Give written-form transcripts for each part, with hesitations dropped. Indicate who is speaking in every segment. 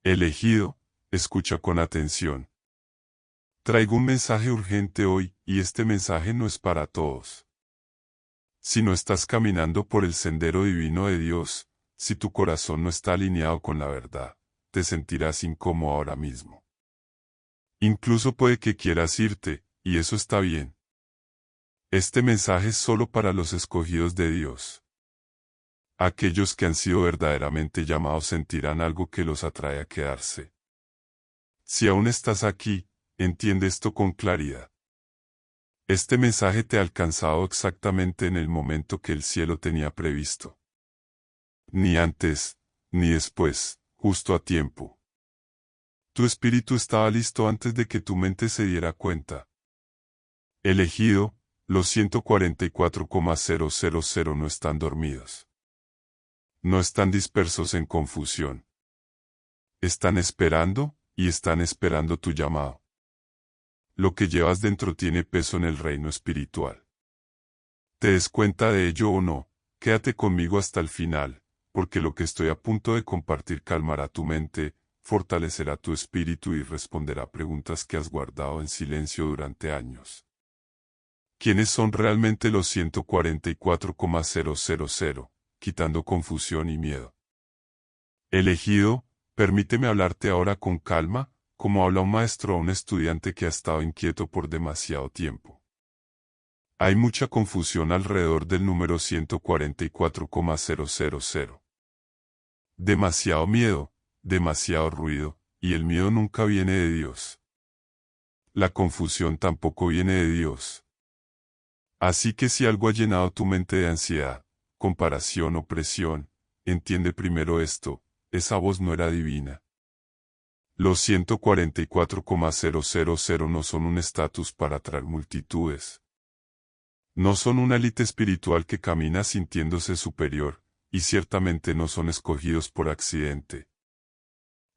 Speaker 1: Elegido, escucha con atención. Traigo un mensaje urgente hoy, y este mensaje no es para todos. Si no estás caminando por el sendero divino de Dios, si tu corazón no está alineado con la verdad, te sentirás incómodo ahora mismo. Incluso puede que quieras irte, y eso está bien. Este mensaje es solo para los escogidos de Dios. Aquellos que han sido verdaderamente llamados sentirán algo que los atrae a quedarse. Si aún estás aquí, entiende esto con claridad. Este mensaje te ha alcanzado exactamente en el momento que el cielo tenía previsto. Ni antes, ni después, justo a tiempo. Tu espíritu estaba listo antes de que tu mente se diera cuenta. Elegido, los 144,000 no están dormidos. No están dispersos en confusión. Están esperando, y están esperando tu llamado. Lo que llevas dentro tiene peso en el reino espiritual. ¿Te des cuenta de ello o no? Quédate conmigo hasta el final, porque lo que estoy a punto de compartir calmará tu mente, fortalecerá tu espíritu y responderá preguntas que has guardado en silencio durante años. ¿Quiénes son realmente los 144,000, quitando confusión y miedo? Elegido, permíteme hablarte ahora con calma, como habla un maestro a un estudiante que ha estado inquieto por demasiado tiempo. Hay mucha confusión alrededor del número 144,000. Demasiado miedo, demasiado ruido, y el miedo nunca viene de Dios. La confusión tampoco viene de Dios. Así que si algo ha llenado tu mente de ansiedad, comparación o presión, entiende primero esto, esa voz no era divina. Los 144,000 no son un estatus para atraer multitudes. No son una élite espiritual que camina sintiéndose superior, y ciertamente no son escogidos por accidente.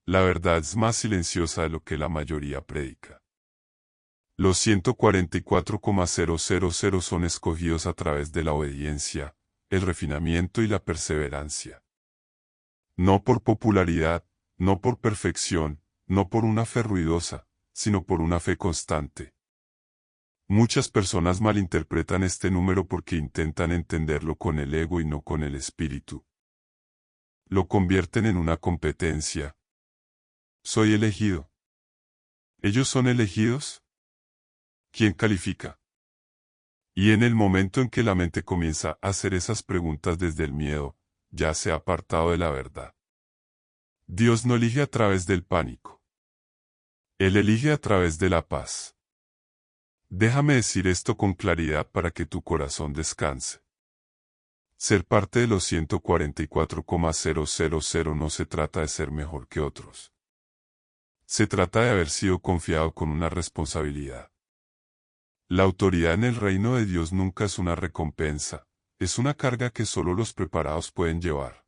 Speaker 1: La verdad es más silenciosa de lo que la mayoría predica. Los 144,000 son escogidos a través de la obediencia, el refinamiento y la perseverancia. No por popularidad, no por perfección, no por una fe ruidosa, sino por una fe constante. Muchas personas malinterpretan este número porque intentan entenderlo con el ego y no con el espíritu. Lo convierten en una competencia. Soy elegido. ¿Ellos son elegidos? ¿Quién califica? Y en el momento en que la mente comienza a hacer esas preguntas desde el miedo, ya se ha apartado de la verdad. Dios no elige a través del pánico. Él elige a través de la paz. Déjame decir esto con claridad para que tu corazón descanse. Ser parte de los 144,000 no se trata de ser mejor que otros. Se trata de haber sido confiado con una responsabilidad. La autoridad en el reino de Dios nunca es una recompensa, es una carga que solo los preparados pueden llevar.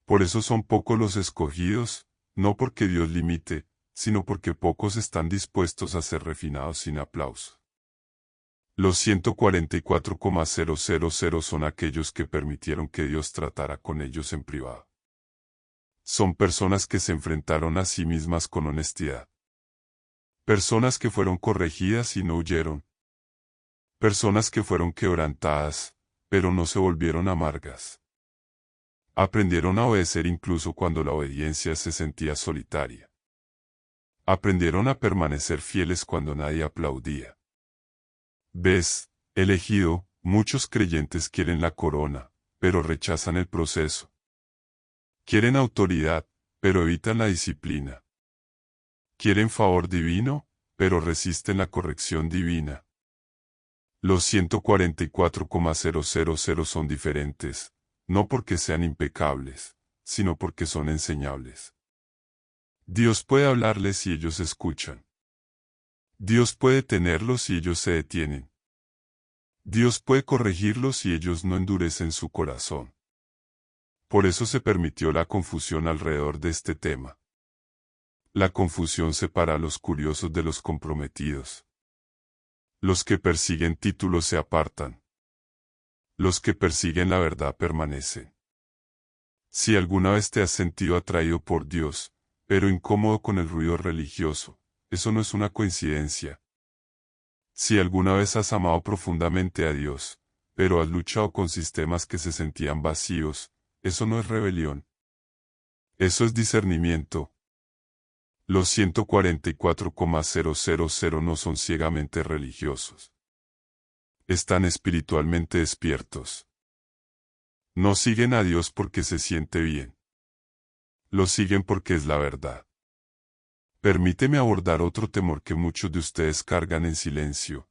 Speaker 1: Por eso son pocos los escogidos, no porque Dios limite, sino porque pocos están dispuestos a ser refinados sin aplauso. Los 144,000 son aquellos que permitieron que Dios tratara con ellos en privado. Son personas que se enfrentaron a sí mismas con honestidad. Personas que fueron corregidas y no huyeron. Personas que fueron quebrantadas, pero no se volvieron amargas. Aprendieron a obedecer incluso cuando la obediencia se sentía solitaria. Aprendieron a permanecer fieles cuando nadie aplaudía. ¿Ves, elegido? Muchos creyentes quieren la corona, pero rechazan el proceso. Quieren autoridad, pero evitan la disciplina. Quieren favor divino, pero resisten la corrección divina. Los 144,000 son diferentes, no porque sean impecables, sino porque son enseñables. Dios puede hablarles si ellos escuchan. Dios puede tenerlos si ellos se detienen. Dios puede corregirlos si ellos no endurecen su corazón. Por eso se permitió la confusión alrededor de este tema. La confusión separa a los curiosos de los comprometidos. Los que persiguen títulos se apartan. Los que persiguen la verdad permanecen. Si alguna vez te has sentido atraído por Dios, pero incómodo con el ruido religioso. Eso no es una coincidencia. Si alguna vez has amado profundamente a Dios, pero has luchado con sistemas que se sentían vacíos, eso no es rebelión. Eso es discernimiento. Los 144,000 no son ciegamente religiosos. Están espiritualmente despiertos. No siguen a Dios porque se siente bien. Lo siguen porque es la verdad. Permíteme abordar otro temor que muchos de ustedes cargan en silencio.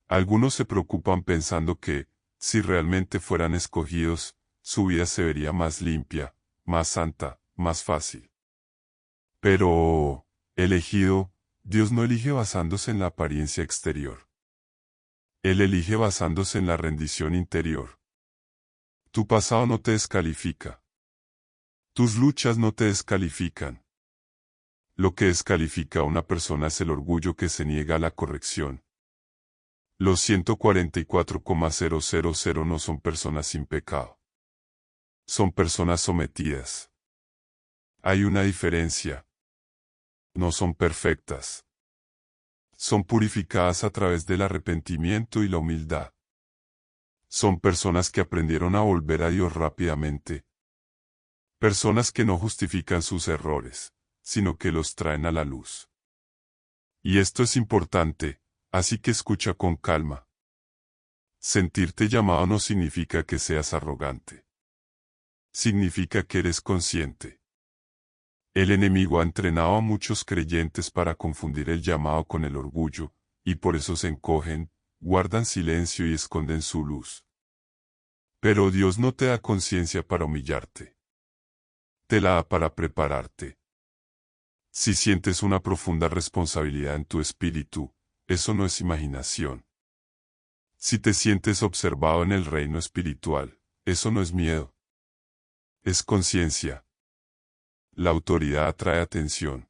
Speaker 1: Algunos se preocupan pensando que, si realmente fueran escogidos, su vida se vería más limpia, más santa, más fácil. Pero, elegido, Dios no elige basándose en la apariencia exterior. Él elige basándose en la rendición interior. Tu pasado no te descalifica. Tus luchas no te descalifican. Lo que descalifica a una persona es el orgullo que se niega a la corrección. Los 144,000 no son personas sin pecado. Son personas sometidas. Hay una diferencia. No son perfectas. Son purificadas a través del arrepentimiento y la humildad. Son personas que aprendieron a volver a Dios rápidamente. Personas que no justifican sus errores, sino que los traen a la luz. Y esto es importante, así que escucha con calma. Sentirte llamado no significa que seas arrogante. Significa que eres consciente. El enemigo ha entrenado a muchos creyentes para confundir el llamado con el orgullo, y por eso se encogen, guardan silencio y esconden su luz. Pero Dios no te da conciencia para humillarte. Te la da para prepararte. Si sientes una profunda responsabilidad en tu espíritu, eso no es imaginación. Si te sientes observado en el reino espiritual, eso no es miedo. Es conciencia. La autoridad atrae atención.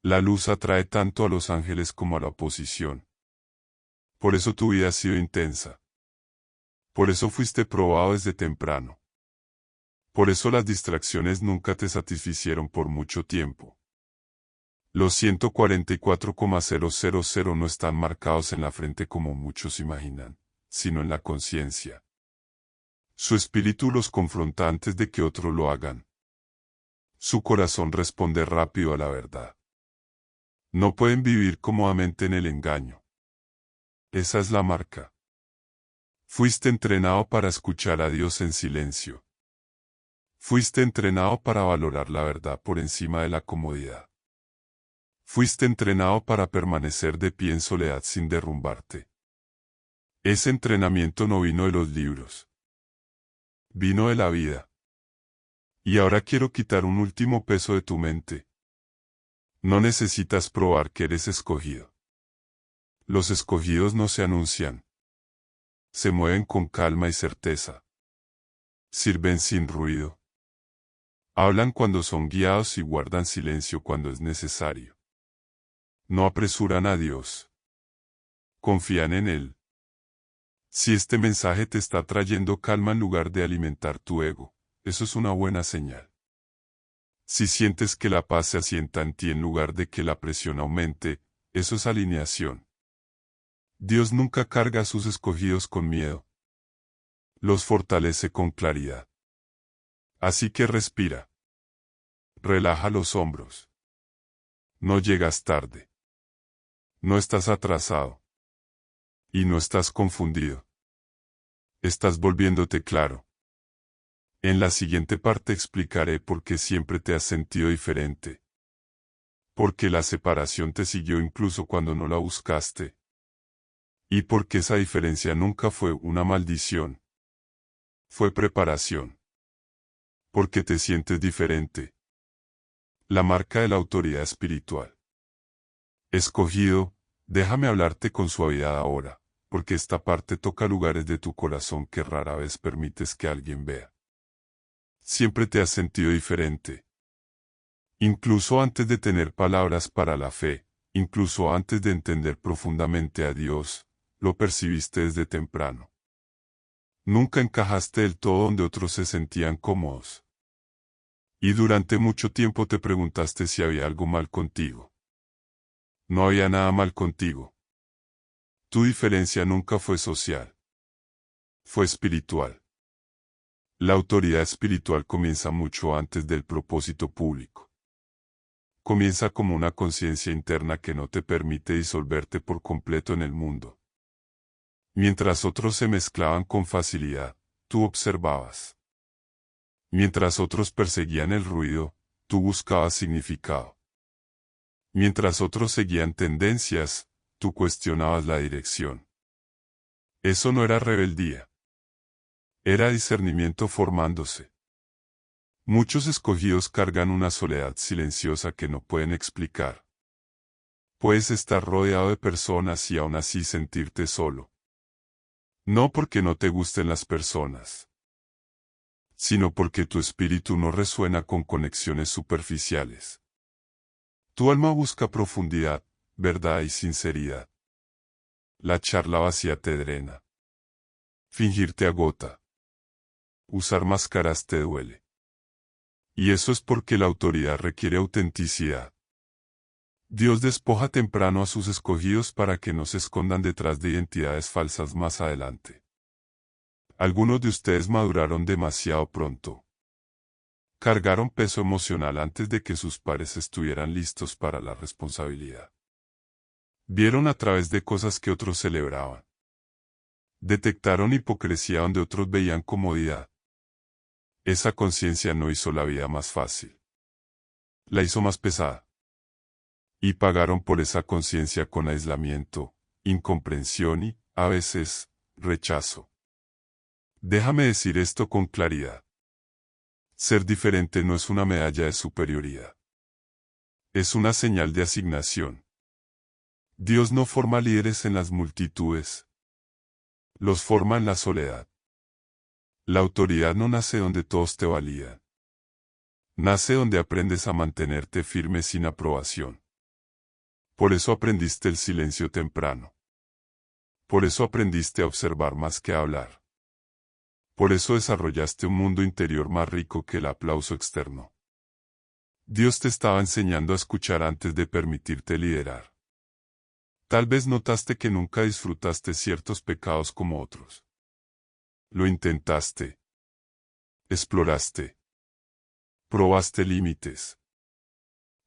Speaker 1: La luz atrae tanto a los ángeles como a la oposición. Por eso tu vida ha sido intensa. Por eso fuiste probado desde temprano. Por eso las distracciones nunca te satisficieron por mucho tiempo. Los 144,000 no están marcados en la frente como muchos imaginan, sino en la conciencia. Su espíritu los confronta antes de que otros lo hagan. Su corazón responde rápido a la verdad. No pueden vivir cómodamente en el engaño. Esa es la marca. Fuiste entrenado para escuchar a Dios en silencio. Fuiste entrenado para valorar la verdad por encima de la comodidad. Fuiste entrenado para permanecer de pie en soledad sin derrumbarte. Ese entrenamiento no vino de los libros. Vino de la vida. Y ahora quiero quitar un último peso de tu mente. No necesitas probar que eres escogido. Los escogidos no se anuncian. Se mueven con calma y certeza. Sirven sin ruido. Hablan cuando son guiados y guardan silencio cuando es necesario. No apresuran a Dios. Confían en Él. Si este mensaje te está trayendo calma en lugar de alimentar tu ego, eso es una buena señal. Si sientes que la paz se asienta en ti en lugar de que la presión aumente, eso es alineación. Dios nunca carga a sus escogidos con miedo. Los fortalece con claridad. Así que respira. Relaja los hombros. No llegas tarde. No estás atrasado. Y no estás confundido. Estás volviéndote claro. En la siguiente parte explicaré por qué siempre te has sentido diferente. Porque la separación te siguió incluso cuando no la buscaste. Y porque esa diferencia nunca fue una maldición. Fue preparación. Porque te sientes diferente. La marca de la autoridad espiritual. Escogido, déjame hablarte con suavidad ahora, porque esta parte toca lugares de tu corazón que rara vez permites que alguien vea. Siempre te has sentido diferente. Incluso antes de tener palabras para la fe, incluso antes de entender profundamente a Dios, lo percibiste desde temprano. Nunca encajaste del todo donde otros se sentían cómodos. Y durante mucho tiempo te preguntaste si había algo mal contigo. No había nada mal contigo. Tu diferencia nunca fue social. Fue espiritual. La autoridad espiritual comienza mucho antes del propósito público. Comienza como una conciencia interna que no te permite disolverte por completo en el mundo. Mientras otros se mezclaban con facilidad, tú observabas. Mientras otros perseguían el ruido, tú buscabas significado. Mientras otros seguían tendencias, tú cuestionabas la dirección. Eso no era rebeldía. Era discernimiento formándose. Muchos escogidos cargan una soledad silenciosa que no pueden explicar. Puedes estar rodeado de personas y aún así sentirte solo. No porque no te gusten las personas, sino porque tu espíritu no resuena con conexiones superficiales. Tu alma busca profundidad, verdad y sinceridad. La charla vacía te drena. Fingir te agota. Usar máscaras te duele. Y eso es porque la autoridad requiere autenticidad. Dios despoja temprano a sus escogidos para que no se escondan detrás de identidades falsas más adelante. Algunos de ustedes maduraron demasiado pronto. Cargaron peso emocional antes de que sus pares estuvieran listos para la responsabilidad. Vieron a través de cosas que otros celebraban. Detectaron hipocresía donde otros veían comodidad. Esa conciencia no hizo la vida más fácil. La hizo más pesada. Y pagaron por esa conciencia con aislamiento, incomprensión y, a veces, rechazo. Déjame decir esto con claridad. Ser diferente no es una medalla de superioridad. Es una señal de asignación. Dios no forma líderes en las multitudes. Los forma en la soledad. La autoridad no nace donde todos te validan. Nace donde aprendes a mantenerte firme sin aprobación. Por eso aprendiste el silencio temprano. Por eso aprendiste a observar más que a hablar. Por eso desarrollaste un mundo interior más rico que el aplauso externo. Dios te estaba enseñando a escuchar antes de permitirte liderar. Tal vez notaste que nunca disfrutaste ciertos pecados como otros. Lo intentaste. Exploraste. Probaste límites.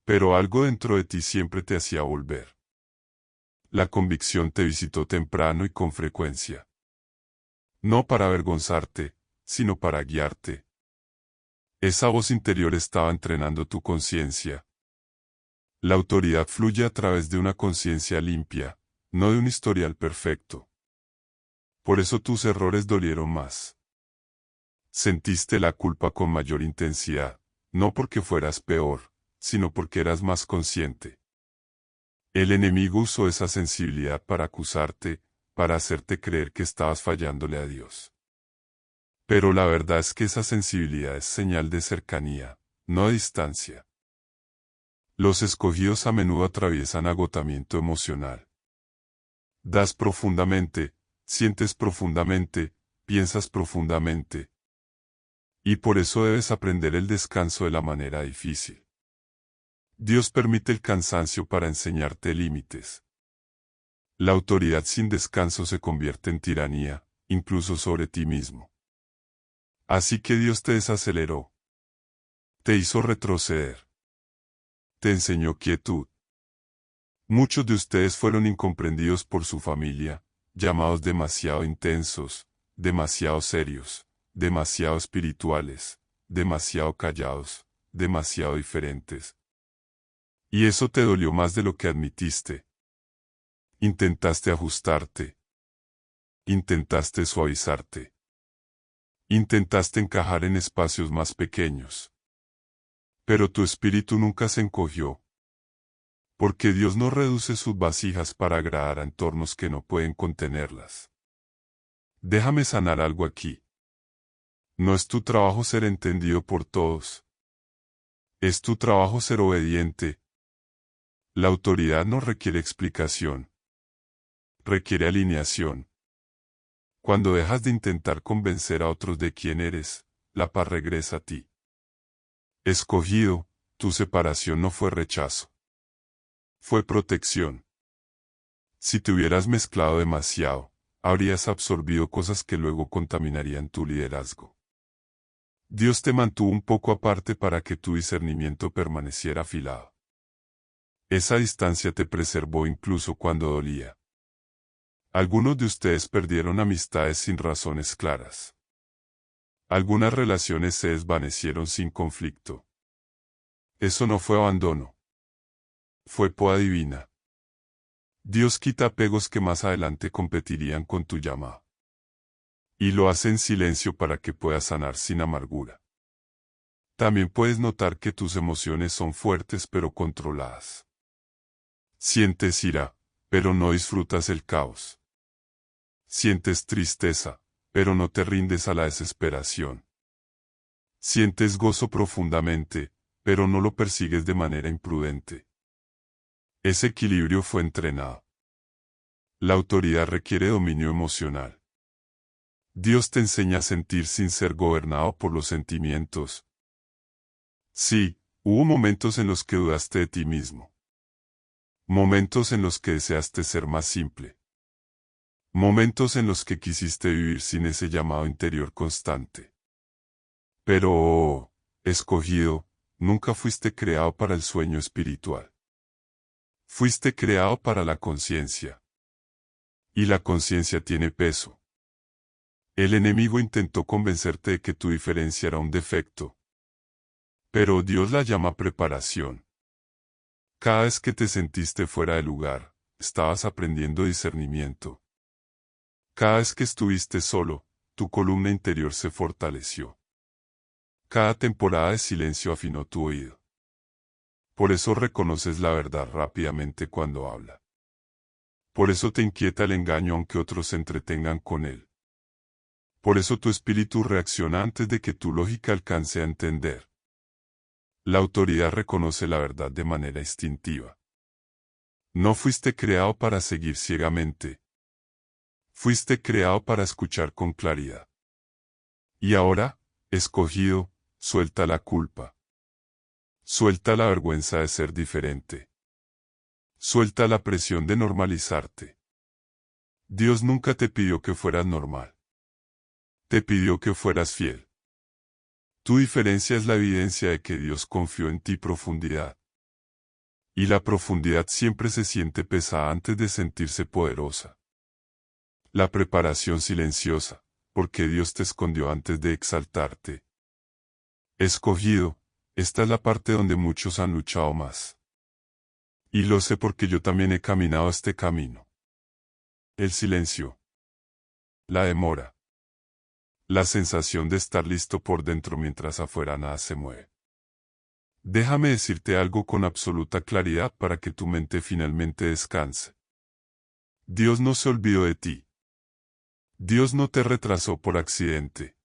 Speaker 1: Pero algo dentro de ti siempre te hacía volver. La convicción te visitó temprano y con frecuencia. No para avergonzarte, sino para guiarte. Esa voz interior estaba entrenando tu conciencia. La autoridad fluye a través de una conciencia limpia, no de un historial perfecto. Por eso tus errores dolieron más. Sentiste la culpa con mayor intensidad, no porque fueras peor, sino porque eras más consciente. El enemigo usó esa sensibilidad para acusarte, para hacerte creer que estabas fallándole a Dios. Pero la verdad es que esa sensibilidad es señal de cercanía, no de distancia. Los escogidos a menudo atraviesan agotamiento emocional. Das profundamente, sientes profundamente, piensas profundamente. Y por eso debes aprender el descanso de la manera difícil. Dios permite el cansancio para enseñarte límites. La autoridad sin descanso se convierte en tiranía, incluso sobre ti mismo. Así que Dios te desaceleró. Te hizo retroceder. Te enseñó quietud. Muchos de ustedes fueron incomprendidos por su familia, llamados demasiado intensos, demasiado serios, demasiado espirituales, demasiado callados, demasiado diferentes. Y eso te dolió más de lo que admitiste. Intentaste ajustarte. Intentaste suavizarte. Intentaste encajar en espacios más pequeños. Pero tu espíritu nunca se encogió. Porque Dios no reduce sus vasijas para agradar a entornos que no pueden contenerlas. Déjame sanar algo aquí. No es tu trabajo ser entendido por todos. Es tu trabajo ser obediente. La autoridad no requiere explicación. Requiere alineación. Cuando dejas de intentar convencer a otros de quién eres, la paz regresa a ti. Escogido, tu separación no fue rechazo. Fue protección. Si te hubieras mezclado demasiado, habrías absorbido cosas que luego contaminarían tu liderazgo. Dios te mantuvo un poco aparte para que tu discernimiento permaneciera afilado. Esa distancia te preservó incluso cuando dolía. Algunos de ustedes perdieron amistades sin razones claras. Algunas relaciones se desvanecieron sin conflicto. Eso no fue abandono. Fue poda divina. Dios quita apegos que más adelante competirían con tu llamado. Y lo hace en silencio para que puedas sanar sin amargura. También puedes notar que tus emociones son fuertes pero controladas. Sientes ira, pero no disfrutas el caos. Sientes tristeza, pero no te rindes a la desesperación. Sientes gozo profundamente, pero no lo persigues de manera imprudente. Ese equilibrio fue entrenado. La autoridad requiere dominio emocional. Dios te enseña a sentir sin ser gobernado por los sentimientos. Sí, hubo momentos en los que dudaste de ti mismo. Momentos en los que deseaste ser más simple. Momentos en los que quisiste vivir sin ese llamado interior constante. Pero, escogido, nunca fuiste creado para el sueño espiritual. Fuiste creado para la conciencia. Y la conciencia tiene peso. El enemigo intentó convencerte de que tu diferencia era un defecto. Pero Dios la llama preparación. Cada vez que te sentiste fuera de lugar, estabas aprendiendo discernimiento. Cada vez que estuviste solo, tu columna interior se fortaleció. Cada temporada de silencio afinó tu oído. Por eso reconoces la verdad rápidamente cuando habla. Por eso te inquieta el engaño aunque otros se entretengan con él. Por eso tu espíritu reacciona antes de que tu lógica alcance a entender. La autoridad reconoce la verdad de manera instintiva. No fuiste creado para seguir ciegamente. Fuiste creado para escuchar con claridad. Y ahora, escogido, suelta la culpa. Suelta la vergüenza de ser diferente. Suelta la presión de normalizarte. Dios nunca te pidió que fueras normal. Te pidió que fueras fiel. Tu diferencia es la evidencia de que Dios confió en ti profundidad. Y la profundidad siempre se siente pesada antes de sentirse poderosa. La preparación silenciosa, porque Dios te escondió antes de exaltarte. Escogido, esta es la parte donde muchos han luchado más. Y lo sé porque yo también he caminado este camino. El silencio. La demora. La sensación de estar listo por dentro mientras afuera nada se mueve. Déjame decirte algo con absoluta claridad para que tu mente finalmente descanse. Dios no se olvidó de ti. Dios no te retrasó por accidente.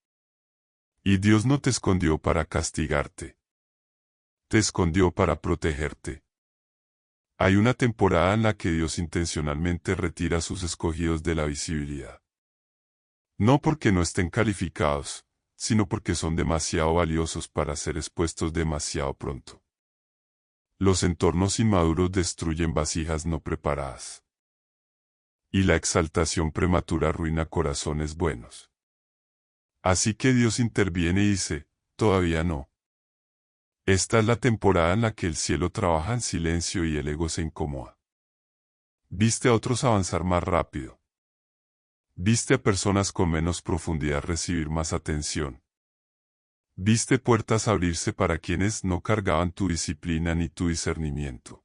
Speaker 1: Y Dios no te escondió para castigarte. Te escondió para protegerte. Hay una temporada en la que Dios intencionalmente retira a sus escogidos de la visibilidad. No porque no estén calificados, sino porque son demasiado valiosos para ser expuestos demasiado pronto. Los entornos inmaduros destruyen vasijas no preparadas. Y la exaltación prematura arruina corazones buenos. Así que Dios interviene y dice, todavía no. Esta es la temporada en la que el cielo trabaja en silencio y el ego se incomoda. Viste a otros avanzar más rápido. Viste a personas con menos profundidad recibir más atención. Viste puertas abrirse para quienes no cargaban tu disciplina ni tu discernimiento.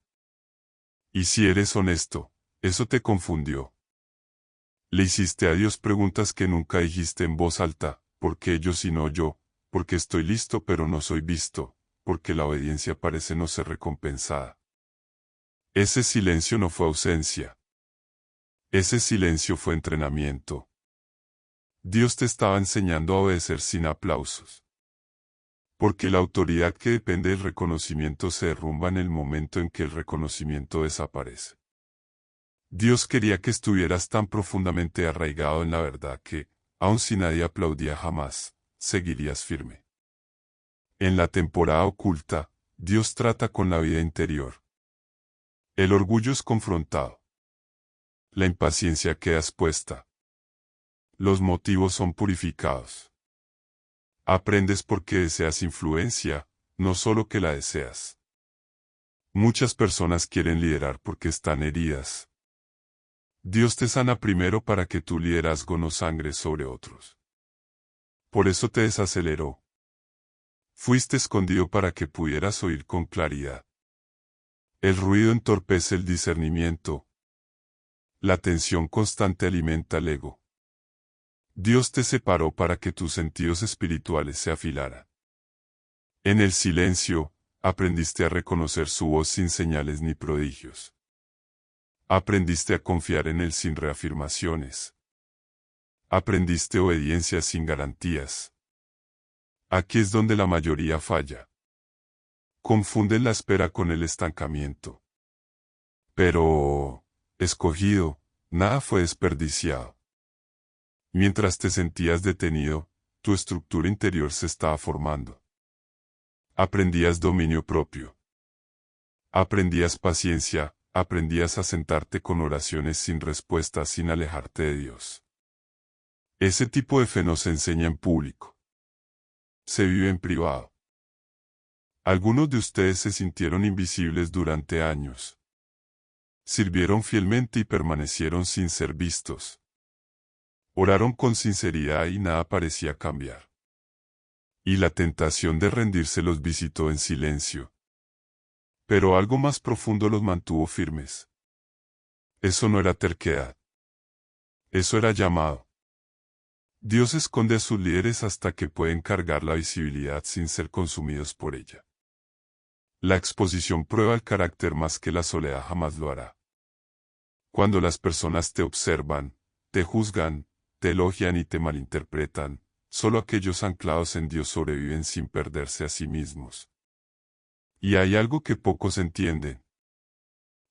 Speaker 1: Y si eres honesto, eso te confundió. Le hiciste a Dios preguntas que nunca dijiste en voz alta, ¿por qué ellos y no yo? Porque estoy listo pero no soy visto, porque la obediencia parece no ser recompensada. Ese silencio no fue ausencia. Ese silencio fue entrenamiento. Dios te estaba enseñando a obedecer sin aplausos. Porque la autoridad que depende del reconocimiento se derrumba en el momento en que el reconocimiento desaparece. Dios quería que estuvieras tan profundamente arraigado en la verdad que, aun si nadie aplaudía jamás, seguirías firme. En la temporada oculta, Dios trata con la vida interior. El orgullo es confrontado. La impaciencia queda expuesta. Los motivos son purificados. Aprendes porque deseas influencia, no solo que la deseas. Muchas personas quieren liderar porque están heridas. Dios te sana primero para que tu liderazgo no sangre sobre otros. Por eso te desaceleró. Fuiste escondido para que pudieras oír con claridad. El ruido entorpece el discernimiento. La tensión constante alimenta el ego. Dios te separó para que tus sentidos espirituales se afilaran. En el silencio, aprendiste a reconocer su voz sin señales ni prodigios. Aprendiste a confiar en Él sin reafirmaciones. Aprendiste obediencia sin garantías. Aquí es donde la mayoría falla. Confunden la espera con el estancamiento. Pero, escogido, nada fue desperdiciado. Mientras te sentías detenido, tu estructura interior se estaba formando. Aprendías dominio propio. Aprendías paciencia, aprendías a sentarte con oraciones sin respuesta sin alejarte de Dios. Ese tipo de fe no se enseña en público. Se vive en privado. Algunos de ustedes se sintieron invisibles durante años. Sirvieron fielmente y permanecieron sin ser vistos. Oraron con sinceridad y nada parecía cambiar. Y la tentación de rendirse los visitó en silencio. Pero algo más profundo los mantuvo firmes. Eso no era terquedad. Eso era llamado. Dios esconde a sus líderes hasta que pueden cargar la visibilidad sin ser consumidos por ella. La exposición prueba el carácter más que la soledad jamás lo hará. Cuando las personas te observan, te juzgan, te elogian y te malinterpretan, solo aquellos anclados en Dios sobreviven sin perderse a sí mismos. Y hay algo que pocos entienden.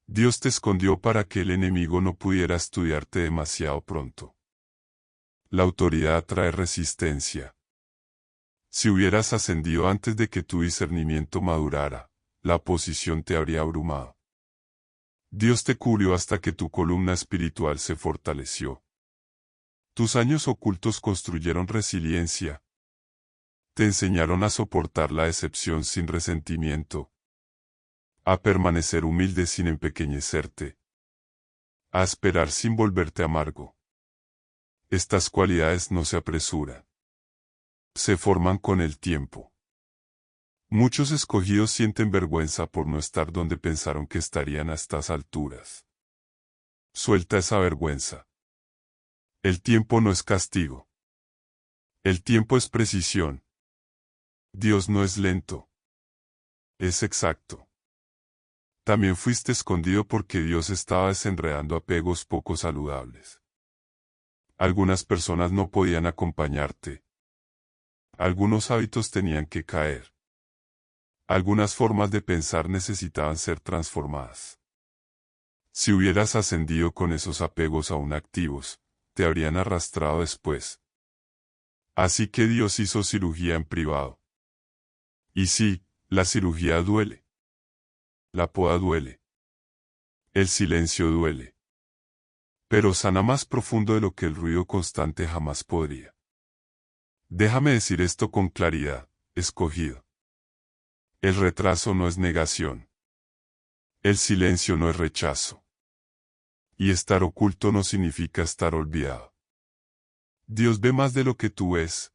Speaker 1: Dios te escondió para que el enemigo no pudiera estudiarte demasiado pronto. La autoridad trae resistencia. Si hubieras ascendido antes de que tu discernimiento madurara, la oposición te habría abrumado. Dios te cubrió hasta que tu columna espiritual se fortaleció. Tus años ocultos construyeron resiliencia. Te enseñaron a soportar la decepción sin resentimiento. A permanecer humilde sin empequeñecerte. A esperar sin volverte amargo. Estas cualidades no se apresuran. Se forman con el tiempo. Muchos escogidos sienten vergüenza por no estar donde pensaron que estarían a estas alturas. Suelta esa vergüenza. El tiempo no es castigo. El tiempo es precisión. Dios no es lento. Es exacto. También fuiste escondido porque Dios estaba desenredando apegos poco saludables. Algunas personas no podían acompañarte. Algunos hábitos tenían que caer. Algunas formas de pensar necesitaban ser transformadas. Si hubieras ascendido con esos apegos aún activos, te habrían arrastrado después. Así que Dios hizo cirugía en privado. Y sí, la cirugía duele. La poda duele. El silencio duele. Pero sana más profundo de lo que el ruido constante jamás podría. Déjame decir esto con claridad, escogido. El retraso no es negación. El silencio no es rechazo. Y estar oculto no significa estar olvidado. Dios ve más de lo que tú ves.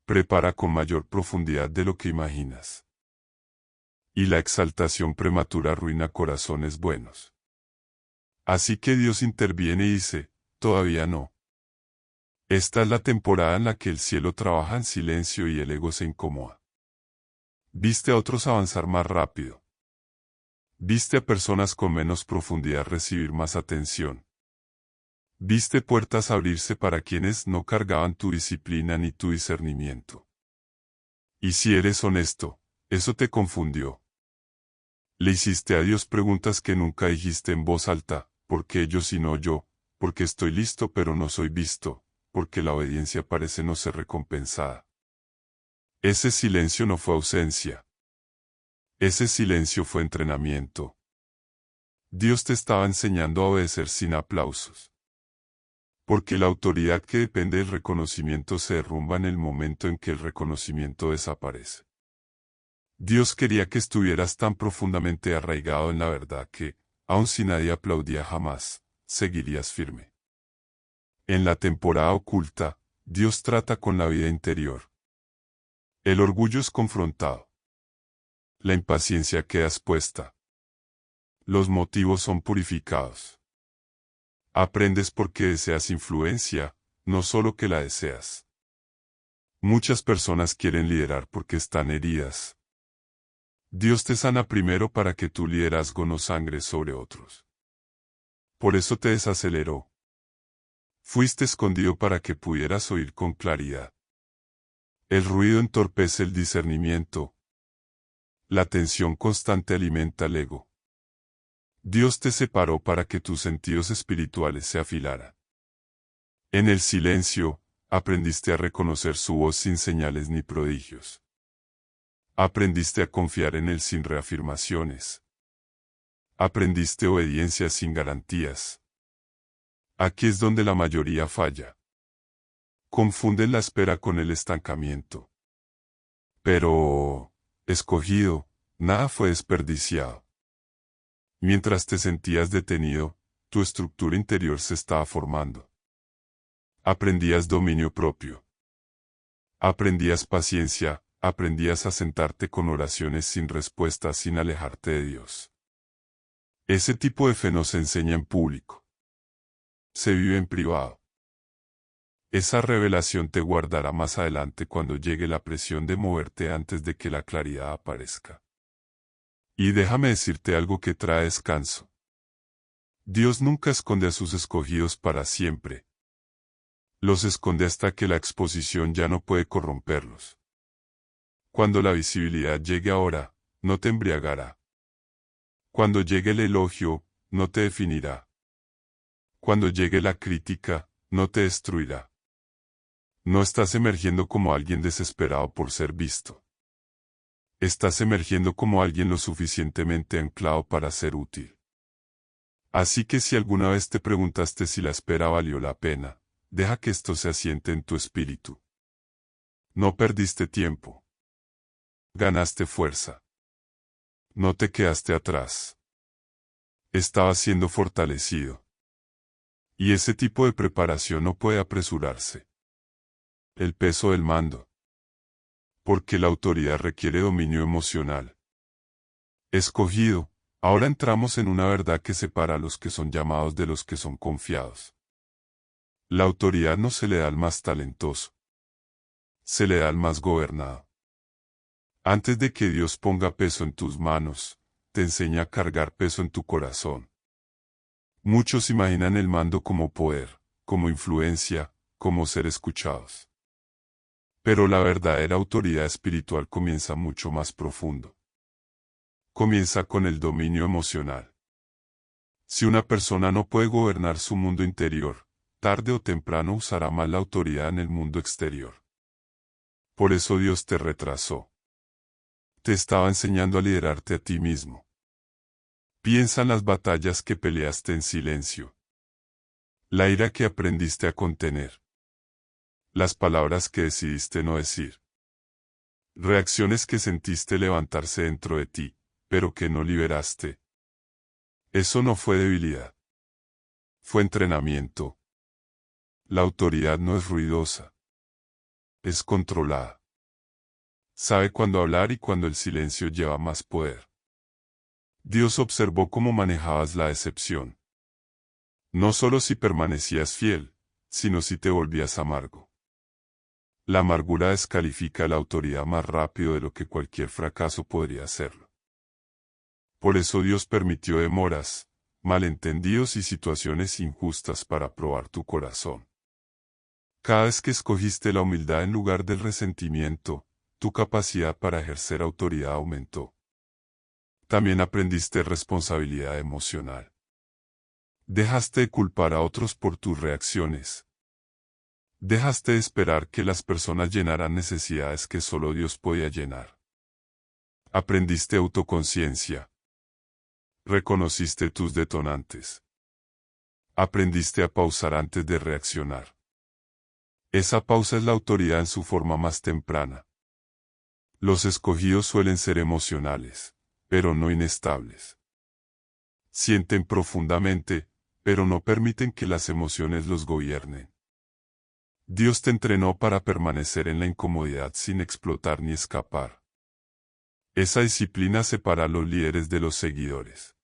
Speaker 1: Prepara con mayor profundidad de lo que imaginas. Y la exaltación prematura arruina corazones buenos. Así que Dios interviene y dice, todavía no. Esta es la temporada en la que el cielo trabaja en silencio y el ego se incomoda. Viste a otros avanzar más rápido. Viste a personas con menos profundidad recibir más atención. Viste puertas abrirse para quienes no cargaban tu disciplina ni tu discernimiento. Y si eres honesto, eso te confundió. Le hiciste a Dios preguntas que nunca dijiste en voz alta. ¿Por qué ellos y no yo? Porque estoy listo pero no soy visto, porque la obediencia parece no ser recompensada. Ese silencio no fue ausencia. Ese silencio fue entrenamiento. Dios te estaba enseñando a obedecer sin aplausos. Porque la autoridad que depende del reconocimiento se derrumba en el momento en que el reconocimiento desaparece. Dios quería que estuvieras tan profundamente arraigado en la verdad que, aun si nadie aplaudía jamás, seguirías firme. En la temporada oculta, Dios trata con la vida interior. El orgullo es confrontado. La impaciencia queda expuesta. Los motivos son purificados. Aprendes porque deseas influencia, no solo que la deseas. Muchas personas quieren liderar porque están heridas. Dios te sana primero para que tu liderazgo no sangre sobre otros. Por eso te desaceleró. Fuiste escondido para que pudieras oír con claridad. El ruido entorpece el discernimiento. La tensión constante alimenta el ego. Dios te separó para que tus sentidos espirituales se afilaran. En el silencio, aprendiste a reconocer su voz sin señales ni prodigios. Aprendiste a confiar en Él sin reafirmaciones. Aprendiste obediencia sin garantías. Aquí es donde la mayoría falla. Confunden la espera con el estancamiento. Pero, escogido, nada fue desperdiciado. Mientras te sentías detenido, tu estructura interior se estaba formando. Aprendías dominio propio. Aprendías paciencia, aprendías a sentarte con oraciones sin respuesta sin alejarte de Dios. Ese tipo de fe no se enseña en público. Se vive en privado. Esa revelación te guardará más adelante cuando llegue la presión de moverte antes de que la claridad aparezca. Y déjame decirte algo que trae descanso. Dios nunca esconde a sus escogidos para siempre. Los esconde hasta que la exposición ya no puede corromperlos. Cuando la visibilidad llegue ahora, no te embriagará. Cuando llegue el elogio, no te definirá. Cuando llegue la crítica, no te destruirá. No estás emergiendo como alguien desesperado por ser visto. Estás emergiendo como alguien lo suficientemente anclado para ser útil. Así que si alguna vez te preguntaste si la espera valió la pena, deja que esto se asiente en tu espíritu. No perdiste tiempo. Ganaste fuerza. No te quedaste atrás. Estabas siendo fortalecido. Y ese tipo de preparación no puede apresurarse. El peso del mando. Porque la autoridad requiere dominio emocional. Escogido, ahora entramos en una verdad que separa a los que son llamados de los que son confiados. La autoridad no se le da al más talentoso. Se le da al más gobernado. Antes de que Dios ponga peso en tus manos, te enseña a cargar peso en tu corazón. Muchos imaginan el mando como poder, como influencia, como ser escuchados. Pero la verdadera autoridad espiritual comienza mucho más profundo. Comienza con el dominio emocional. Si una persona no puede gobernar su mundo interior, tarde o temprano usará mal la autoridad en el mundo exterior. Por eso Dios te retrasó. Te estaba enseñando a liderarte a ti mismo. Piensa en las batallas que peleaste en silencio. La ira que aprendiste a contener. Las palabras que decidiste no decir. Reacciones que sentiste levantarse dentro de ti, pero que no liberaste. Eso no fue debilidad. Fue entrenamiento. La autoridad no es ruidosa. Es controlada. Sabe cuándo hablar y cuándo el silencio lleva más poder. Dios observó cómo manejabas la decepción. No solo si permanecías fiel, sino si te volvías amargo. La amargura descalifica la autoridad más rápido de lo que cualquier fracaso podría hacerlo. Por eso Dios permitió demoras, malentendidos y situaciones injustas para probar tu corazón. Cada vez que escogiste la humildad en lugar del resentimiento, tu capacidad para ejercer autoridad aumentó. También aprendiste responsabilidad emocional. Dejaste de culpar a otros por tus reacciones. Dejaste de esperar que las personas llenaran necesidades que solo Dios podía llenar. Aprendiste autoconciencia. Reconociste tus detonantes. Aprendiste a pausar antes de reaccionar. Esa pausa es la autoridad en su forma más temprana. Los escogidos suelen ser emocionales, pero no inestables. Sienten profundamente, pero no permiten que las emociones los gobiernen. Dios te entrenó para permanecer en la incomodidad sin explotar ni escapar. Esa disciplina separa a los líderes de los seguidores.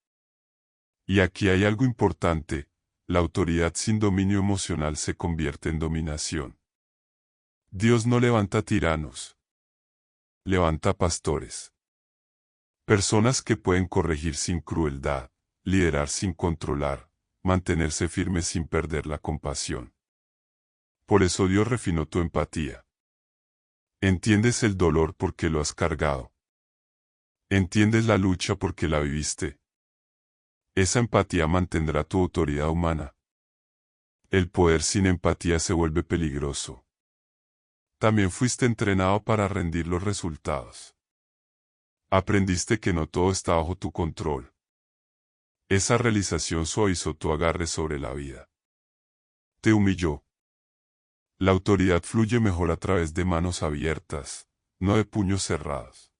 Speaker 1: Y aquí hay algo importante, la autoridad sin dominio emocional se convierte en dominación. Dios no levanta tiranos. Levanta pastores. Personas que pueden corregir sin crueldad, liderar sin controlar, mantenerse firmes sin perder la compasión. Por eso Dios refinó tu empatía. Entiendes el dolor porque lo has cargado. Entiendes la lucha porque la viviste. Esa empatía mantendrá tu autoridad humana. El poder sin empatía se vuelve peligroso. También fuiste entrenado para rendir los resultados. Aprendiste que no todo está bajo tu control. Esa realización suavizó tu agarre sobre la vida. Te humilló. La autoridad fluye mejor a través de manos abiertas, no de puños cerrados.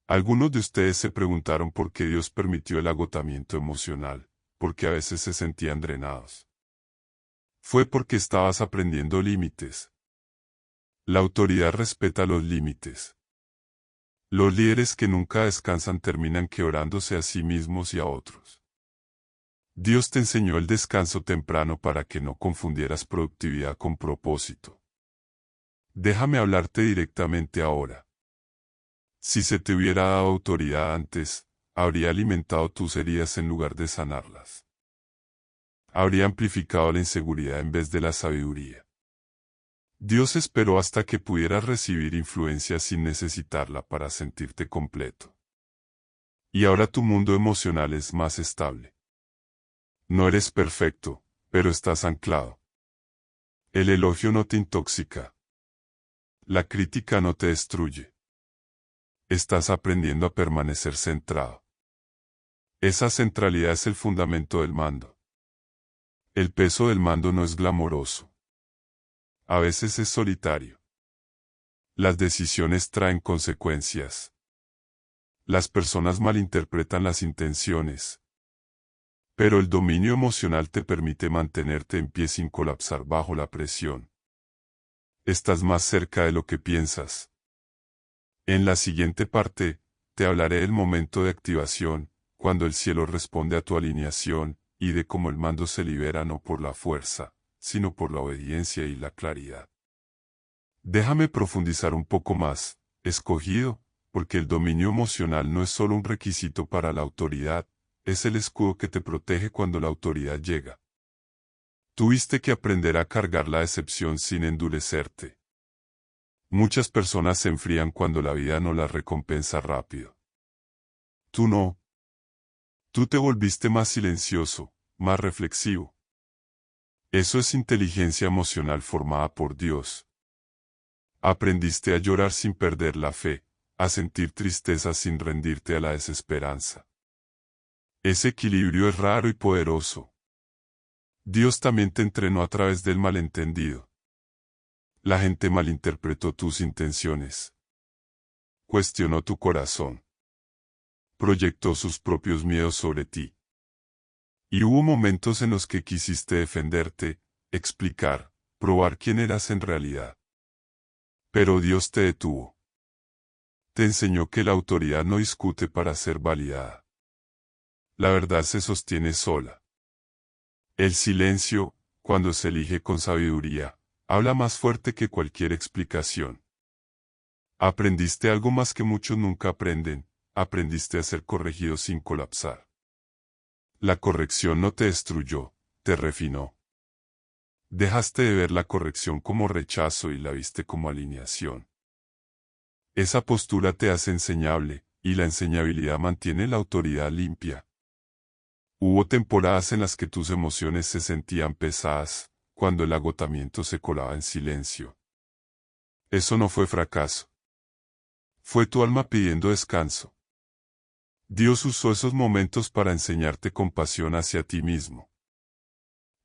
Speaker 1: Algunos de ustedes se preguntaron por qué Dios permitió el agotamiento emocional, porque a veces se sentían drenados. Fue porque estabas aprendiendo límites. La autoridad respeta los límites. Los líderes que nunca descansan terminan quebrándose a sí mismos y a otros. Dios te enseñó el descanso temprano para que no confundieras productividad con propósito. Déjame hablarte directamente ahora. Si se te hubiera dado autoridad antes, habría alimentado tus heridas en lugar de sanarlas. Habría amplificado la inseguridad en vez de la sabiduría. Dios esperó hasta que pudieras recibir influencia sin necesitarla para sentirte completo. Y ahora tu mundo emocional es más estable. No eres perfecto, pero estás anclado. El elogio no te intoxica. La crítica no te destruye. Estás aprendiendo a permanecer centrado. Esa centralidad es el fundamento del mando. El peso del mando no es glamoroso. A veces es solitario. Las decisiones traen consecuencias. Las personas malinterpretan las intenciones. Pero el dominio emocional te permite mantenerte en pie sin colapsar bajo la presión. Estás más cerca de lo que piensas. En la siguiente parte, te hablaré del momento de activación, cuando el cielo responde a tu alineación, y de cómo el mando se libera no por la fuerza, sino por la obediencia y la claridad. Déjame profundizar un poco más, escogido, porque el dominio emocional no es solo un requisito para la autoridad, es el escudo que te protege cuando la autoridad llega. Tuviste que aprender a cargar la decepción sin endurecerte. Muchas personas se enfrían cuando la vida no las recompensa rápido. Tú no. Tú te volviste más silencioso, más reflexivo. Eso es inteligencia emocional formada por Dios. Aprendiste a llorar sin perder la fe, a sentir tristeza sin rendirte a la desesperanza. Ese equilibrio es raro y poderoso. Dios también te entrenó a través del malentendido. La gente malinterpretó tus intenciones. Cuestionó tu corazón. Proyectó sus propios miedos sobre ti. Y hubo momentos en los que quisiste defenderte, explicar, probar quién eras en realidad. Pero Dios te detuvo. Te enseñó que la autoridad no discute para ser validada. La verdad se sostiene sola. El silencio, cuando se elige con sabiduría, habla más fuerte que cualquier explicación. Aprendiste algo más que muchos nunca aprenden, aprendiste a ser corregido sin colapsar. La corrección no te destruyó, te refinó. Dejaste de ver la corrección como rechazo y la viste como alineación. Esa postura te hace enseñable, y la enseñabilidad mantiene la autoridad limpia. Hubo temporadas en las que tus emociones se sentían pesadas, cuando el agotamiento se colaba en silencio. Eso no fue fracaso. Fue tu alma pidiendo descanso. Dios usó esos momentos para enseñarte compasión hacia ti mismo.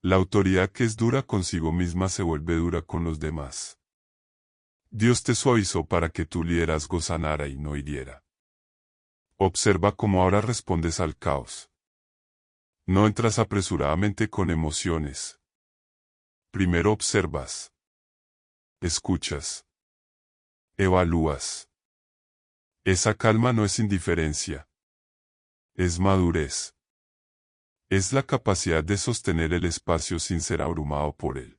Speaker 1: La autoridad que es dura consigo misma se vuelve dura con los demás. Dios te suavizó para que tu liderazgo sanara y no hiriera. Observa cómo ahora respondes al caos. No entras apresuradamente con emociones. Primero observas. Escuchas. Evalúas. Esa calma no es indiferencia. Es madurez. Es la capacidad de sostener el espacio sin ser abrumado por él.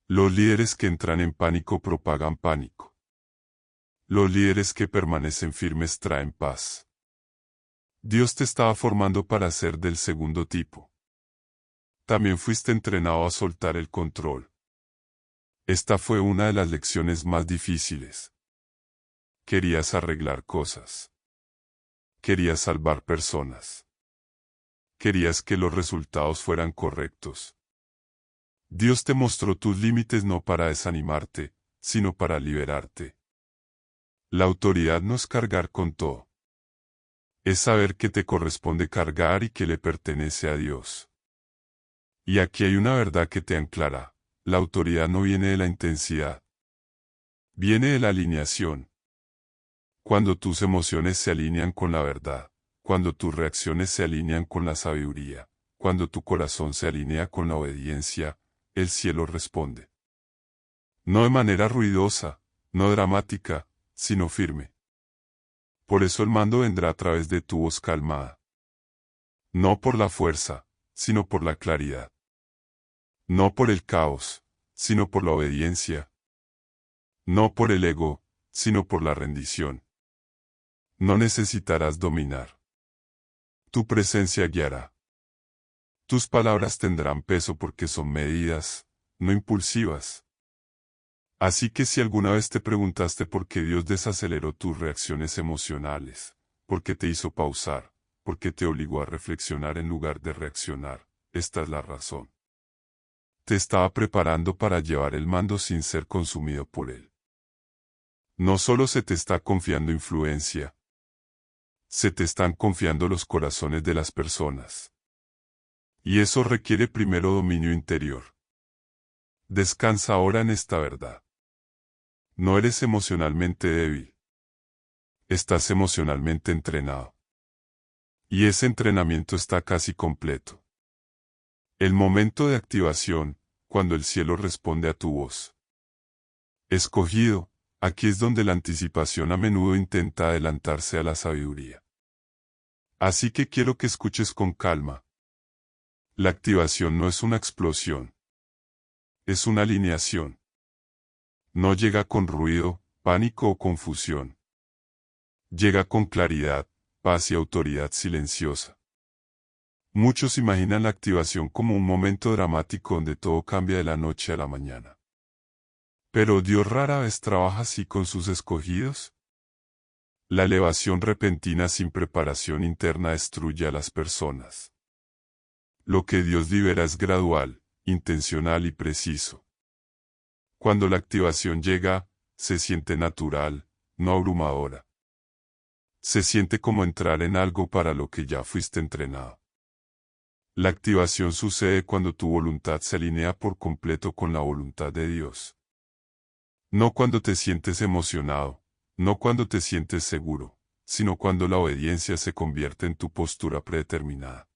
Speaker 1: Los líderes que entran en pánico propagan pánico. Los líderes que permanecen firmes traen paz. Dios te estaba formando para ser del segundo tipo. También fuiste entrenado a soltar el control. Esta fue una de las lecciones más difíciles. Querías arreglar cosas. Querías salvar personas. Querías que los resultados fueran correctos. Dios te mostró tus límites no para desanimarte, sino para liberarte. La autoridad no es cargar con todo. Es saber que te corresponde cargar y que le pertenece a Dios. Y aquí hay una verdad que te anclara. La autoridad no viene de la intensidad. Viene de la alineación. Cuando tus emociones se alinean con la verdad, cuando tus reacciones se alinean con la sabiduría, cuando tu corazón se alinea con la obediencia, el cielo responde. No de manera ruidosa, no dramática, sino firme. Por eso el mando vendrá a través de tu voz calmada. No por la fuerza, sino por la claridad. No por el caos, sino por la obediencia. No por el ego, sino por la rendición. No necesitarás dominar. Tu presencia guiará. Tus palabras tendrán peso porque son medidas, no impulsivas. Así que si alguna vez te preguntaste por qué Dios desaceleró tus reacciones emocionales, por qué te hizo pausar, por qué te obligó a reflexionar en lugar de reaccionar, esta es la razón. Te estaba preparando para llevar el mando sin ser consumido por él. No solo se te está confiando influencia, se te están confiando los corazones de las personas. Y eso requiere primero dominio interior. Descansa ahora en esta verdad. No eres emocionalmente débil. Estás emocionalmente entrenado. Y ese entrenamiento está casi completo. El momento de activación, cuando el cielo responde a tu voz. Escogido, aquí es donde la anticipación a menudo intenta adelantarse a la sabiduría. Así que quiero que escuches con calma. La activación no es una explosión. Es una alineación. No llega con ruido, pánico o confusión. Llega con claridad, paz y autoridad silenciosa. Muchos imaginan la activación como un momento dramático donde todo cambia de la noche a la mañana. Pero Dios rara vez trabaja así con sus escogidos. La elevación repentina sin preparación interna destruye a las personas. Lo que Dios libera es gradual, intencional y preciso. Cuando la activación llega, se siente natural, no abrumadora. Se siente como entrar en algo para lo que ya fuiste entrenado. La activación sucede cuando tu voluntad se alinea por completo con la voluntad de Dios. No cuando te sientes emocionado, no cuando te sientes seguro, sino cuando la obediencia se convierte en tu postura predeterminada.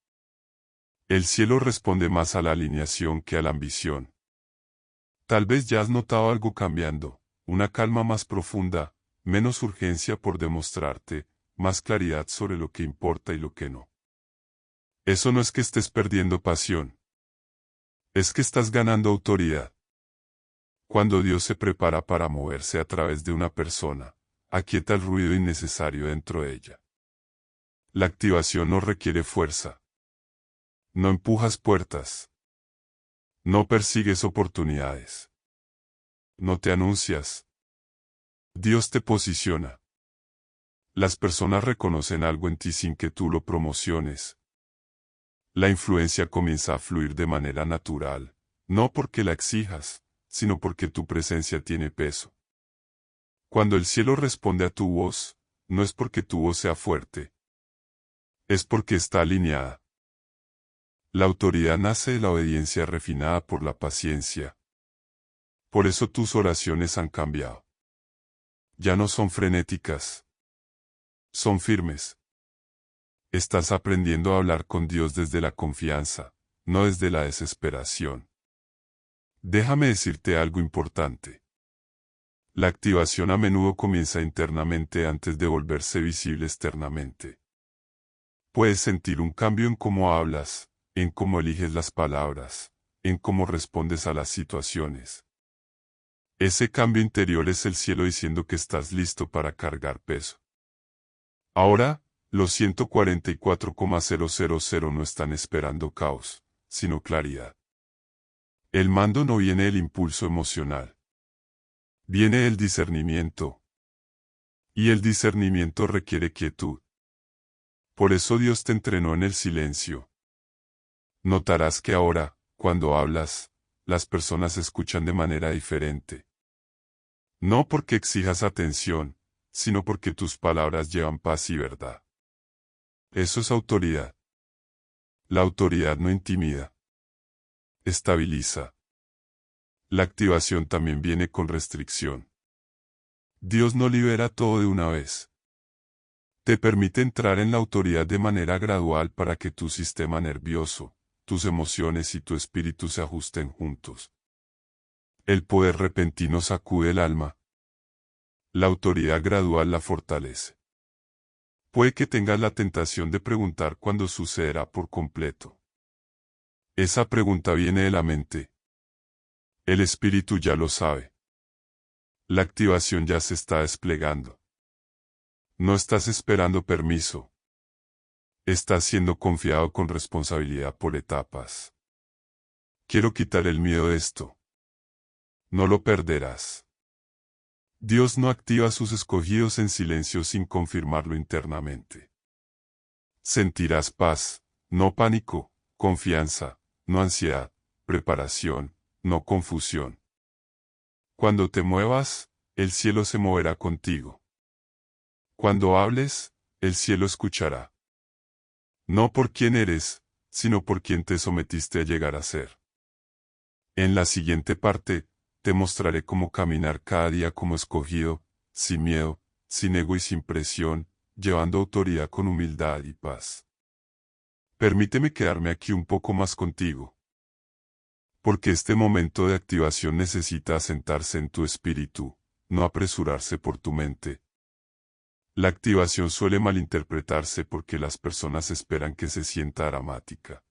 Speaker 1: El cielo responde más a la alineación que a la ambición. Tal vez ya has notado algo cambiando, una calma más profunda, menos urgencia por demostrarte, más claridad sobre lo que importa y lo que no. Eso no es que estés perdiendo pasión. Es que estás ganando autoridad. Cuando Dios se prepara para moverse a través de una persona, aquieta el ruido innecesario dentro de ella. La activación no requiere fuerza. No empujas puertas. No persigues oportunidades. No te anuncias. Dios te posiciona. Las personas reconocen algo en ti sin que tú lo promociones. La influencia comienza a fluir de manera natural, No porque la exijas, sino porque tu presencia tiene peso. Cuando el cielo responde a tu voz, no es porque tu voz sea fuerte, es porque está alineada. La autoridad nace de la obediencia refinada por la paciencia. Por eso tus oraciones han cambiado. Ya no son frenéticas, son firmes. Estás aprendiendo a hablar con Dios desde la confianza, no desde la desesperación. Déjame decirte algo importante. La activación a menudo comienza internamente antes de volverse visible externamente. Puedes sentir un cambio en cómo hablas, en cómo eliges las palabras, en cómo respondes a las situaciones. Ese cambio interior es el cielo diciendo que estás listo para cargar peso. Ahora, los 144,000 no están esperando caos, sino claridad. El mando no viene del impulso emocional. Viene del discernimiento. Y el discernimiento requiere quietud. Por eso Dios te entrenó en el silencio. Notarás que ahora, cuando hablas, las personas escuchan de manera diferente. No porque exijas atención, sino porque tus palabras llevan paz y verdad. Eso es autoridad. La autoridad no intimida. Estabiliza. La activación también viene con restricción. Dios no libera todo de una vez. Te permite entrar en la autoridad de manera gradual para que tu sistema nervioso, tus emociones y tu espíritu se ajusten juntos. El poder repentino sacude el alma. La autoridad gradual la fortalece. Puede que tengas la tentación de preguntar cuándo sucederá por completo. Esa pregunta viene de la mente. El espíritu ya lo sabe. La activación ya se está desplegando. No estás esperando permiso. Estás siendo confiado con responsabilidad por etapas. Quiero quitar el miedo de esto. No lo perderás. Dios no activa sus escogidos en silencio sin confirmarlo internamente. Sentirás paz, no pánico, confianza, no ansiedad, preparación, no confusión. Cuando te muevas, el cielo se moverá contigo. Cuando hables, el cielo escuchará. No por quién eres, sino por quien te sometiste a llegar a ser. En la siguiente parte, te mostraré cómo caminar cada día como escogido, sin miedo, sin ego y sin presión, llevando autoridad con humildad y paz. Permíteme quedarme aquí un poco más contigo. Porque este momento de activación necesita asentarse en tu espíritu, no apresurarse por tu mente. La activación suele malinterpretarse porque las personas esperan que se sienta dramática.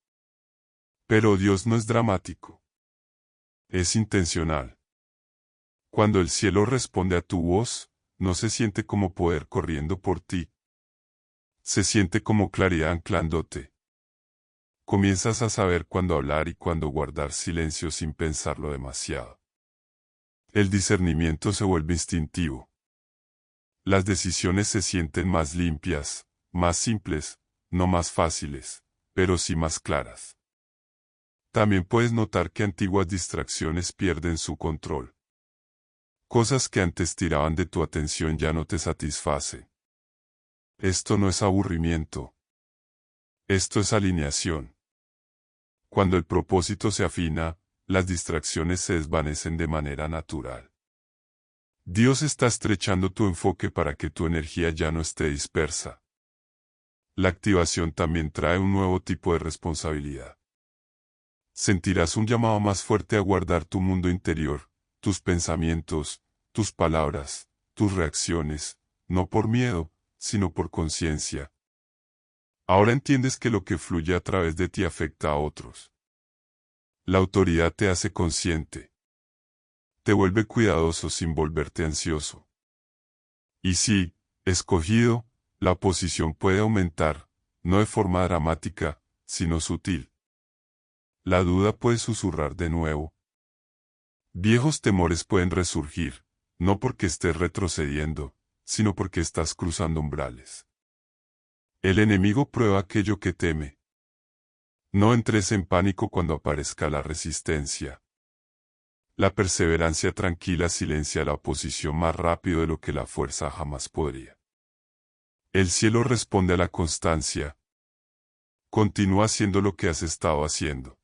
Speaker 1: Pero Dios no es dramático. Es intencional. Cuando el cielo responde a tu voz, no se siente como poder corriendo por ti. Se siente como claridad anclándote. Comienzas a saber cuándo hablar y cuándo guardar silencio sin pensarlo demasiado. El discernimiento se vuelve instintivo. Las decisiones se sienten más limpias, más simples, no más fáciles, pero sí más claras. También puedes notar que antiguas distracciones pierden su control. Cosas que antes tiraban de tu atención ya no te satisfacen. Esto no es aburrimiento. Esto es alineación. Cuando el propósito se afina, las distracciones se desvanecen de manera natural. Dios está estrechando tu enfoque para que tu energía ya no esté dispersa. La activación también trae un nuevo tipo de responsabilidad. Sentirás un llamado más fuerte a guardar tu mundo interior, tus pensamientos, tus palabras, tus reacciones, no por miedo, sino por conciencia. Ahora entiendes que lo que fluye a través de ti afecta a otros. La autoridad te hace consciente. Te vuelve cuidadoso sin volverte ansioso. Y sí, escogido, la oposición puede aumentar, no de forma dramática, sino sutil. La duda puede susurrar de nuevo. Viejos temores pueden resurgir, no porque estés retrocediendo, sino porque estás cruzando umbrales. El enemigo prueba aquello que teme. No entres en pánico cuando aparezca la resistencia. La perseverancia tranquila silencia la oposición más rápido de lo que la fuerza jamás podría. El cielo responde a la constancia. Continúa haciendo lo que has estado haciendo.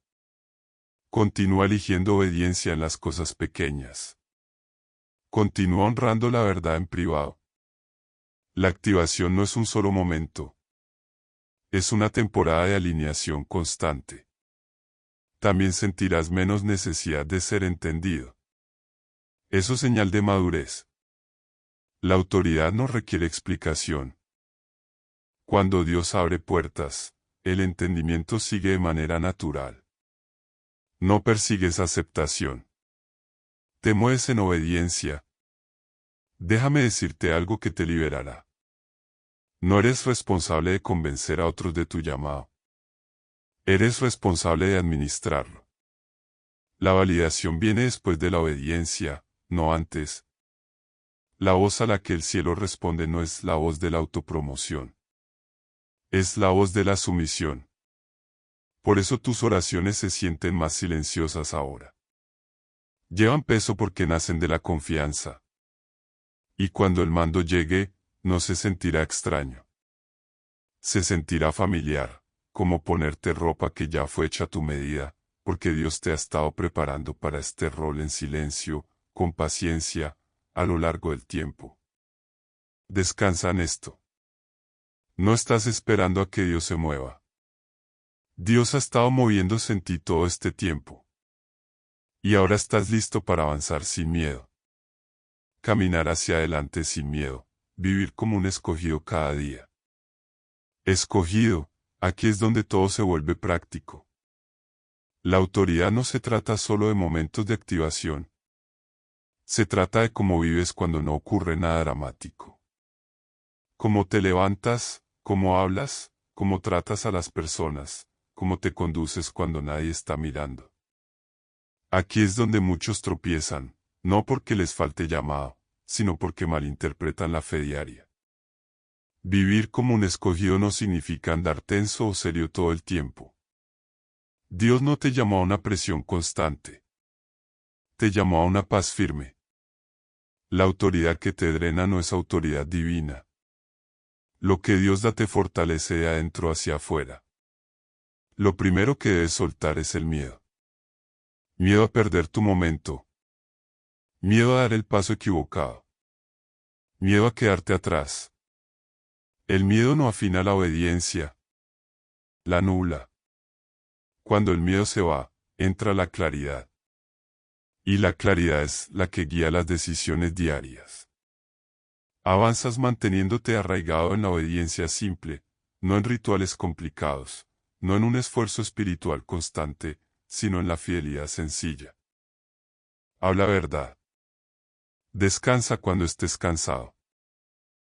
Speaker 1: Continúa eligiendo obediencia en las cosas pequeñas. Continúa honrando la verdad en privado. La activación no es un solo momento. Es una temporada de alineación constante. También sentirás menos necesidad de ser entendido. Eso es señal de madurez. La autoridad no requiere explicación. Cuando Dios abre puertas, el entendimiento sigue de manera natural. No persigues aceptación. Te mueves en obediencia. Déjame decirte algo que te liberará. No eres responsable de convencer a otros de tu llamado. Eres responsable de administrarlo. La validación viene después de la obediencia, no antes. La voz a la que el cielo responde no es la voz de la autopromoción. Es la voz de la sumisión. Por eso tus oraciones se sienten más silenciosas ahora. Llevan peso porque nacen de la confianza. Y cuando el mando llegue, no se sentirá extraño. Se sentirá familiar, como ponerte ropa que ya fue hecha a tu medida, porque Dios te ha estado preparando para este rol en silencio, con paciencia, a lo largo del tiempo. Descansa en esto. No estás esperando a que Dios se mueva. Dios ha estado moviéndose en ti todo este tiempo. Y ahora estás listo para avanzar sin miedo. Caminar hacia adelante sin miedo, vivir como un escogido cada día. Escogido, aquí es donde todo se vuelve práctico. La autoridad no se trata solo de momentos de activación. Se trata de cómo vives cuando no ocurre nada dramático. Cómo te levantas, cómo hablas, cómo tratas a las personas, cómo te conduces cuando nadie está mirando. Aquí es donde muchos tropiezan, no porque les falte llamado, sino porque malinterpretan la fe diaria. Vivir como un escogido no significa andar tenso o serio todo el tiempo. Dios no te llamó a una presión constante. Te llamó a una paz firme. La autoridad que te drena no es autoridad divina. Lo que Dios da te fortalece de adentro hacia afuera. Lo primero que debes soltar es el miedo. Miedo a perder tu momento. Miedo a dar el paso equivocado. Miedo a quedarte atrás. El miedo no afina la obediencia. La nubla. Cuando el miedo se va, entra la claridad. Y la claridad es la que guía las decisiones diarias. Avanzas manteniéndote arraigado en la obediencia simple, no en rituales complicados, no en un esfuerzo espiritual constante, sino en la fidelidad sencilla. Habla verdad. Descansa cuando estés cansado.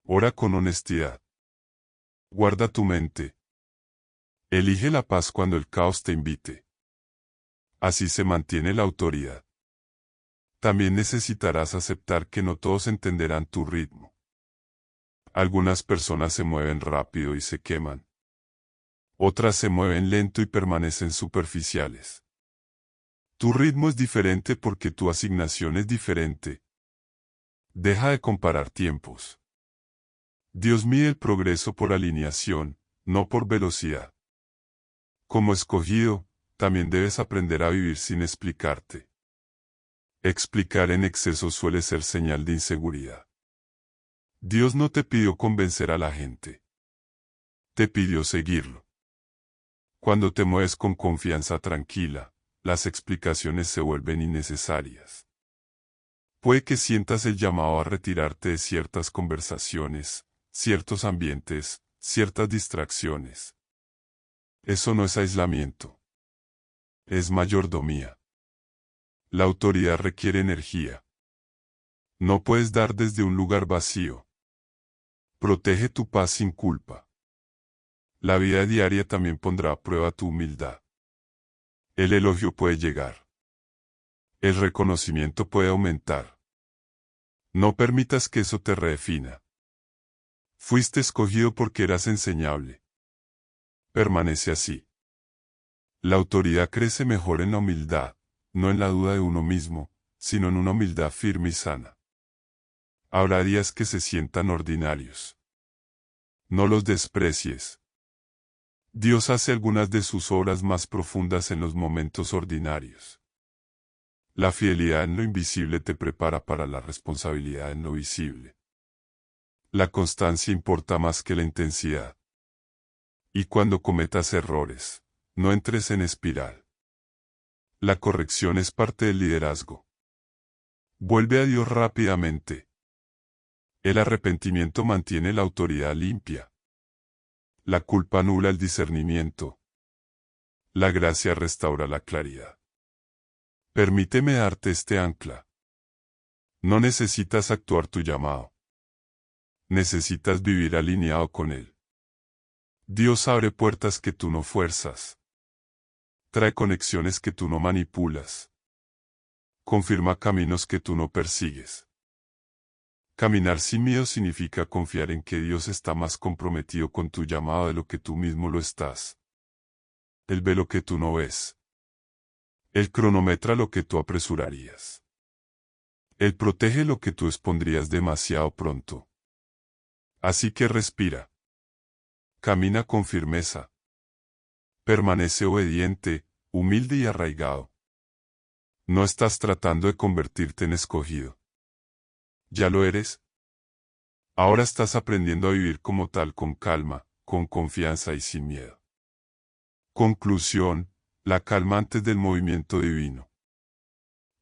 Speaker 1: Ora con honestidad. Guarda tu mente. Elige la paz cuando el caos te invite. Así se mantiene la autoridad. También necesitarás aceptar que no todos entenderán tu ritmo. Algunas personas se mueven rápido y se queman. Otras se mueven lento y permanecen superficiales. Tu ritmo es diferente porque tu asignación es diferente. Deja de comparar tiempos. Dios mide el progreso por alineación, no por velocidad. Como escogido, también debes aprender a vivir sin explicarte. Explicar en exceso suele ser señal de inseguridad. Dios no te pidió convencer a la gente. Te pidió seguirlo. Cuando te mueves con confianza tranquila, las explicaciones se vuelven innecesarias. Puede que sientas el llamado a retirarte de ciertas conversaciones, ciertos ambientes, ciertas distracciones. Eso no es aislamiento. Es mayordomía. La autoridad requiere energía. No puedes dar desde un lugar vacío. Protege tu paz sin culpa. La vida diaria también pondrá a prueba tu humildad. El elogio puede llegar. El reconocimiento puede aumentar. No permitas que eso te redefina. Fuiste escogido porque eras enseñable. Permanece así. La autoridad crece mejor en la humildad, no en la duda de uno mismo, sino en una humildad firme y sana. Habrá días que se sientan ordinarios. No los desprecies. Dios hace algunas de sus obras más profundas en los momentos ordinarios. La fidelidad en lo invisible te prepara para la responsabilidad en lo visible. La constancia importa más que la intensidad. Y cuando cometas errores, no entres en espiral. La corrección es parte del liderazgo. Vuelve a Dios rápidamente. El arrepentimiento mantiene la autoridad limpia. La culpa anula el discernimiento. La gracia restaura la claridad. Permíteme darte este ancla. No necesitas actuar tu llamado. Necesitas vivir alineado con Él. Dios abre puertas que tú no fuerzas. Trae conexiones que tú no manipulas. Confirma caminos que tú no persigues. Caminar sin miedo significa confiar en que Dios está más comprometido con tu llamado de lo que tú mismo lo estás. Él ve lo que tú no ves. Él cronometra lo que tú apresurarías. Él protege lo que tú expondrías demasiado pronto. Así que respira. Camina con firmeza. Permanece obediente, humilde y arraigado. No estás tratando de convertirte en escogido. Ya lo eres. Ahora estás aprendiendo a vivir como tal con calma, con confianza y sin miedo. Conclusión, la calma antes del movimiento divino.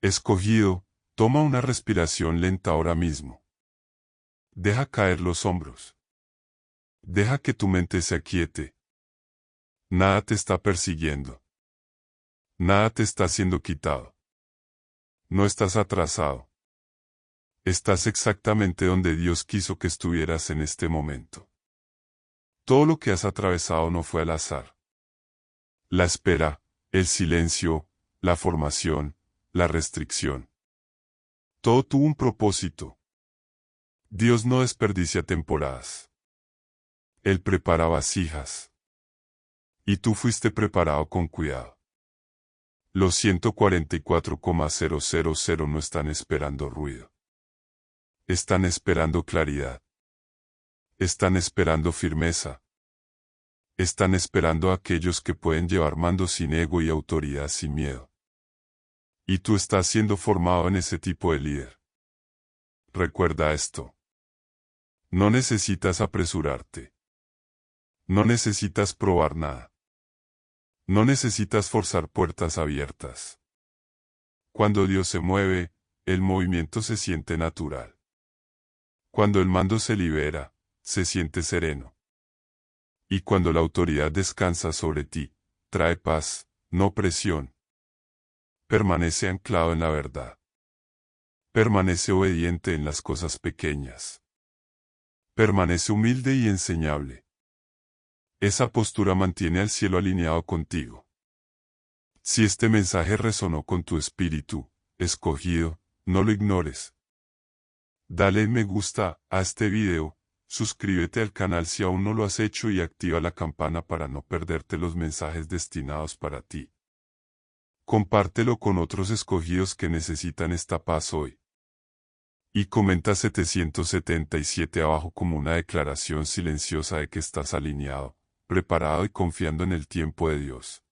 Speaker 1: Escogido, toma una respiración lenta ahora mismo. Deja caer los hombros. Deja que tu mente se aquiete. Nada te está persiguiendo. Nada te está siendo quitado. No estás atrasado. Estás exactamente donde Dios quiso que estuvieras en este momento. Todo lo que has atravesado no fue al azar. La espera, el silencio, la formación, la restricción. Todo tuvo un propósito. Dios no desperdicia temporadas. Él prepara vasijas. Y tú fuiste preparado con cuidado. Los 144,000 no están esperando ruido. Están esperando claridad. Están esperando firmeza. Están esperando a aquellos que pueden llevar mando sin ego y autoridad sin miedo. Y tú estás siendo formado en ese tipo de líder. Recuerda esto. No necesitas apresurarte. No necesitas probar nada. No necesitas forzar puertas abiertas. Cuando Dios se mueve, el movimiento se siente natural. Cuando el mando se libera, se siente sereno. Y cuando la autoridad descansa sobre ti, trae paz, no presión. Permanece anclado en la verdad. Permanece obediente en las cosas pequeñas. Permanece humilde y enseñable. Esa postura mantiene al cielo alineado contigo. Si este mensaje resonó con tu espíritu, escogido, no lo ignores. Dale me gusta a este video, suscríbete al canal si aún no lo has hecho y activa la campana para no perderte los mensajes destinados para ti. Compártelo con otros escogidos que necesitan esta paz hoy. Y comenta 777 abajo como una declaración silenciosa de que estás alineado, preparado y confiando en el tiempo de Dios.